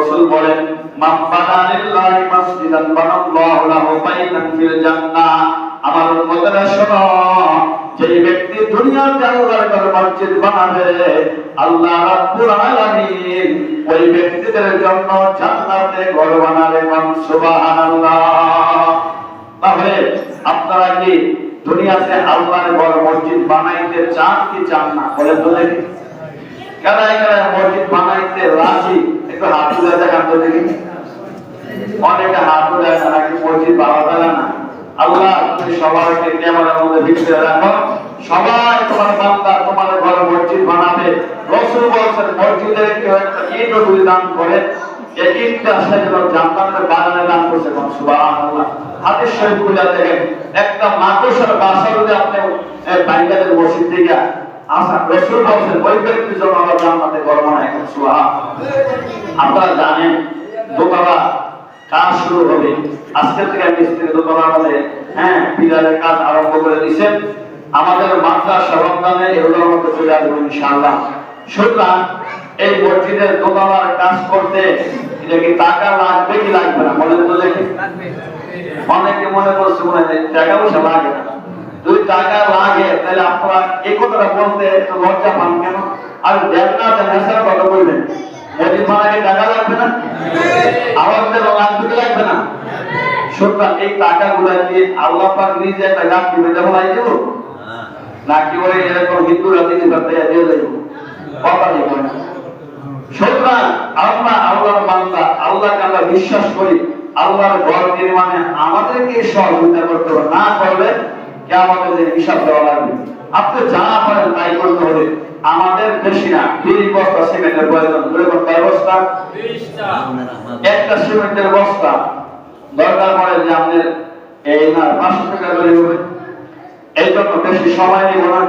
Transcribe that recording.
রাসূল বলেন মান বানা লিল্লাহি মাসজিদান বানাল্লাহু লাহু বাইতান ফিল জান্নাহ। আমার উম্মতেরা শোনো, যে ব্যক্তি দুনিয়াতে আল্লাহর ঘর মসজিদ বানাবে, আল্লাহ রাব্বুল আলামিন ওই ব্যক্তিদের জন্য জান্নাতে ঘর বানাবেন। সুবহানাল্লাহ। তাহলে আপনারা কি দুনিয়াতে আল্লাহর ঘর মসজিদ বানাইতে চান কি চান না? বলেন তো দেখি, কারা কারা মসজিদ বানাইতে রাজি? একটু হাত তুলে দেখান তো দেখি। অনেকে হাত তুলে নাকি মসজিদ বানাবে না। আল্লাহ তুমি সবাইকে ক্যামেরার মধ্যে ভিতরে রাখো, সবাই তোমার বান্দা তোমার ঘর মসজিদ বানাবে। রাসূল বলেন মসজিদের কেউ একটা ইট যদি দান করে, এই ইটটা সেজন্য জান্নাতের বাগানে দান করছে। সুবহানাল্লাহ। হাদিস শরীফ খুলে দেখেন, একটা মাকড়সার বাসা যদি আপনি বাইরের মসজিদ থেকে আসা, রাসূল বলেন ওই ব্যক্তির জন্য আল্লাহ জান্নাতে ঘর বানায়। সুবহানাল্লাহ। আপনারা জানেন দোতলা কাজ শুরু হবে আজকে থেকে। মিস্ত্রি দোতলা বলে পিলারের কাজ আরম্ভ করে দিয়েছেন। আমাদের মাদ্রাসা রমজানে এগুলোর মধ্যে চলে আসবে ইনশাআল্লাহ। সুতরাং এই মসজিদের দোতলার কাজ করতে এটা কি টাকা লাগবে কি লাগবে না? বলেন তো দেখি। অনেকে মনে করছে মনে হয় টাকা পয়সা লাগে না। যদি টাকা লাগে তাহলে আপনারা এই কথাটা বলতে একটু লজ্জা পান কেন? আর দেন না দেন এসব কথা বলবেন। মসজিদ বানাতে টাকা লাগবে না? আমাদের লাগবে না? সুতরাং এই টাকাগুলো কি আল্লাহ পাক নিজে একটা গাছ দিবে যেমন আই দেব নাকি ওই এরকম হিন্দুরা দিতে দিয়ে দেব? কথা নেই। সুতরাং আমরা আল্লাহর বান্দা, আল্লাহকে আমরা বিশ্বাস করি। আল্লাহর ঘর নির্মাণে আমাদেরকে সহযোগিতা করতে হবে, না করলে কিয়ামতের দিন হিসাব দেওয়া লাগবে। আপনি যা পারেন তাই করতে হবে। আমাদের বেশি না 20 বস্তা সিমেন্টের প্রয়োজন। এরকম কয় বস্তা? 20টা। একটা সিমেন্টের বস্তা দরকার পড়ে যে আমাদের এই না 500 টাকা করে হবে। এই জন্য বেশি সময় নিব না।